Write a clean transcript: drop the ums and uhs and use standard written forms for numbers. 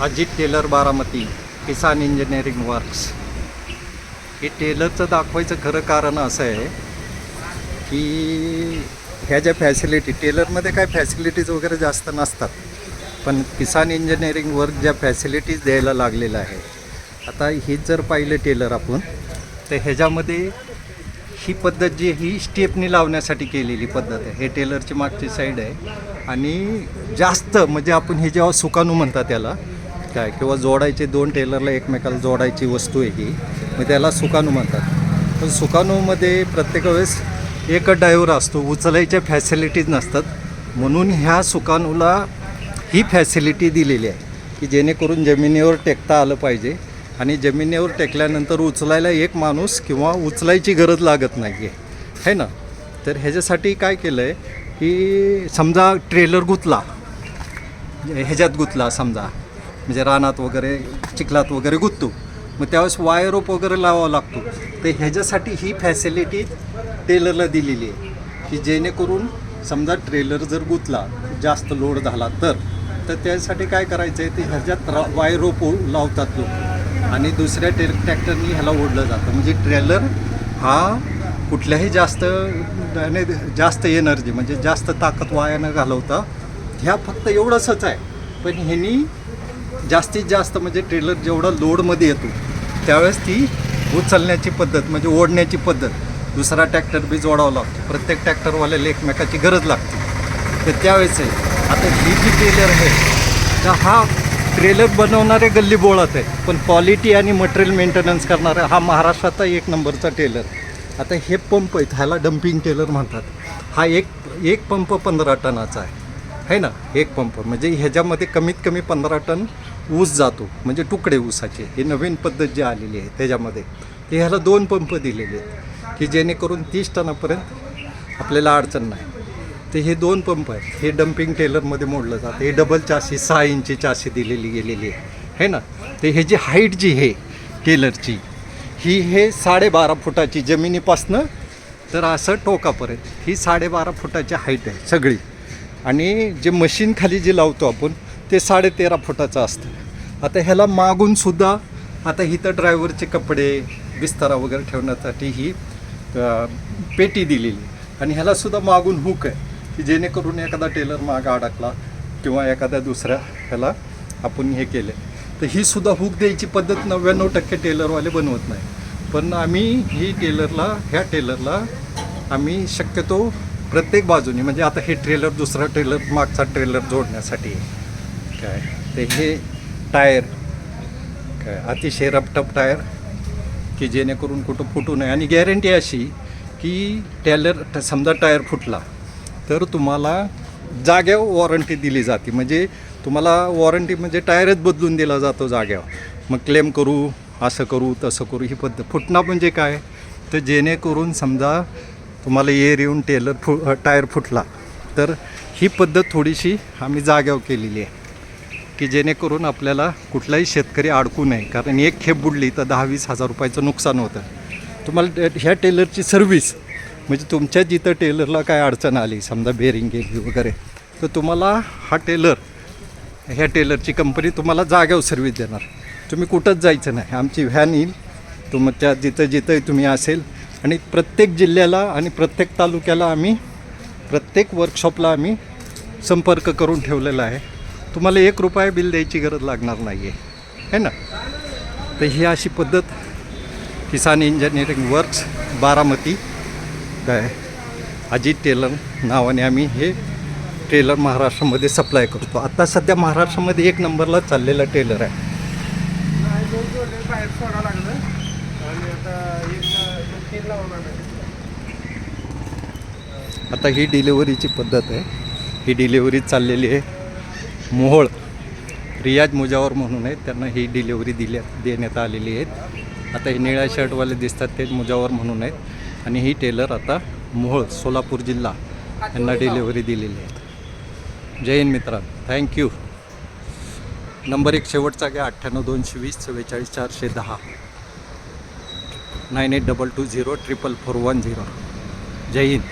Ajit teller Baramati, किसान engineering works. हे टेलरचं दाखवायचं खरं कारण असं आहे की ह्या ज्या फॅसिलिटी, टेलरमध्ये काय फॅसिलिटीज वगैरे जास्त नसतात, पण किसान इंजिनिअरिंग वर्क ज्या फॅसिलिटीज द्यायला लागलेलं आहे. आता ही जर पाहिलं टेलर आपण, तर ह्याच्यामध्ये ही पद्धत जी ही स्टेपनी लावण्यासाठी केलेली पद्धत आहे. हे टेलरची मागची साईड आहे आणि जास्त म्हणजे आपण हे जेव्हा सुकाणू म्हणतात त्याला काय, किंवा जोडायचे दोन टेलरला एकमेकाला जोडायची वस्तू आहे ही, मग त्याला सुकाणू म्हणतात. पण सुकाणूमध्ये प्रत्येक वेळेस एकच ड्रायव्हर असतो, उचलायच्या फॅसिलिटीज नसतात. म्हणून ह्या सुकाणूला ही फॅसिलिटी दिलेली आहे की जेणेकरून जमिनीवर टेकता आलं पाहिजे आणि जमिनीवर टेकल्यानंतर उचलायला एक माणूस किंवा उचलायची गरज लागत नाही आहे ना. तर ह्याच्यासाठी काय केलं आहे की समजा ट्रेलर गुंतला, ह्याच्यात गुंतला समजा, म्हणजे रानात वगैरे चिखलात वगैरे गुंततो, मग त्यावेळेस वायर रोप वगैरे लावावा लागतो. तर ह्याच्यासाठी ही फॅसिलिटी टेलरला दिलेली आहे की जेणेकरून समजा ट्रेलर जर गुंतला, जास्त लोड झाला तर त्यासाठी काय करायचं आहे ते ह्याच्यात वायर रोप लावतात लोक आणि दुसऱ्या ट्रॅक्टरनी ह्याला ओढलं जातं. म्हणजे ट्रेलर हा कुठल्याही जास्त एनर्जी म्हणजे जास्त ताकद वाया न घालवता, ह्या फक्त एवढंच आहे. पण ह्यांनी जास्तीत जास्त म्हणजे ट्रेलर जेवढा लोडमध्ये येतो त्यावेळेस ती उचलण्याची पद्धत म्हणजे ओढण्याची पद्धत, दुसरा ट्रॅक्टर बी जोडावा लागतो, प्रत्येक ट्रॅक्टरवाल्याला एकमेकाची गरज लागते. तर त्यावेळेस आहे. आता ही जी ट्रेलर आहे तर हा ट्रेलर बनवणारे गल्ली बोळात आहे, पण क्वालिटी आणि मटेरियल मेंटेनन्स करणारा हा महाराष्ट्राचा एक नंबरचा टेलर. आता हे पंप आहेत, ह्याला डम्पिंग टेलर म्हणतात. हा एक पंप 15 टनाचा आहे ना. एक पंप म्हणजे ह्याच्यामध्ये कमीत कमी 15 टन ऊस जातो, म्हणजे तुकडे ऊसाचे. ही नवीन पद्धत जी आलेली आहे त्याच्यामध्ये ते ह्याला 2 पंप दिलेले आहेत की जेणेकरून 30 टनापर्यंत आपल्याला अडचण नाही. ते हे 2 पंप आहेत. हे डम्पिंग टेलरमध्ये मोडलं जातं. हे डबल चाशी 6 इंची चाशी दिलेली गेलेली आहे ना. ते हे जी हाईट जी आहे टेलरची ही हे 12.5 फुटाची जमिनीपासनं तर असं टोकापर्यंत ही 12.5 फुटाची हाईट आहे सगळी. आणि जे मशीन खाली जे लावतो आपण ते 13.5 फुटाचं असतं. आता ह्याला मागूनसुद्धा आता इथं ड्रायव्हरचे कपडे बिस्तारा वगैरे ठेवण्यासाठी ही पेटी दिलेली आणि ह्यालासुद्धा मागून हुक आहे की जेणेकरून एखादा टेलर मागं अडकला किंवा एखाद्या दुसऱ्या ह्याला आपण हे केले तर ही सुद्धा हुक द्यायची पद्धत 99% टेलरवाले बनवत नाही. पण आम्ही ह्या टेलरला आम्ही शक्यतो प्रत्येक बाजूने म्हणजे आता हे ट्रेलर दुसरा ट्रेलर मागचा ट्रेलर जोडण्यासाठी काय, ते हे टायर काय अतिशय रपटप टायर की जेणेकरून कुठं फुटू नये. आणि गॅरंटी अशी की टेलर समजा टायर फुटला तर तुम्हाला जाग्यावर वॉरंटी दिली जाते. म्हणजे तुम्हाला वॉरंटी म्हणजे टायरच बदलून दिला जातो जाग्यावर. मग क्लेम करू, असं करू, तसं करू ही पद्धत. फुटणं म्हणजे काय, तर जेणेकरून समजा तुम्हाला एअर येऊन टायर फुटला तर ही पद्धत थोडीशी आम्ही जाग्यावर केलेली आहे की जेणेकरून आपल्याला कुठलाही शेतकरी अडकू नये. कारण एक खेप बुडली तर 10-20 हजार रुपयाचं नुकसान होतं. तुम्हाला ह्या टेलरची सर्व्हिस म्हणजे तुमच्या जिथं टेलरला काय अडचण आली, समजा बेरिंग गेली वगैरे, तर तुम्हाला ह्या टेलरची कंपनी तुम्हाला जाग्यावर सर्व्हिस देणार. तुम्ही कुठंच जायचं नाही, आमची व्हॅन येईल तुमच्या जिथं तुम्ही असेल. आणि प्रत्येक जिल्ह्याला आणि प्रत्येक तालुक्याला आम्ही प्रत्येक वर्कशॉपला आम्ही संपर्क करून ठेवलेला आहे. तुम्हाला 1 रुपया बिल द्यायची गरज लागणार नाही आहे ना. तर ही अशी पद्धत किसान इंजिनिअरिंग वर्क्स बारामती काय अजित टेलर नावाने आम्ही हे टेलर महाराष्ट्रामध्ये सप्लाय करतो. आता सध्या महाराष्ट्रामध्ये 1 नंबरला चाललेला टेलर आहे. आता ही डिलिव्हरीची पद्धत आहे. ही डिलिव्हरी चाललेली आहे. मोहोळ रियाज मुजावर म्हणून आहेत, त्यांना ही डिलिव्हरी देण्यात आलेली आहे. आता हे निळ्या शर्टवाले दिसतात ते मुजावर म्हणून आहेत आणि ही टेलर आता मोहोळ सोलापूर जिल्हा यांना डिलिव्हरी दिलेली आहे. जय हिंद मित्रांनो, थँक्यू. नंबर 1 शेवटचा घ्या 98-220 44-410 9822044410. जय हिंद.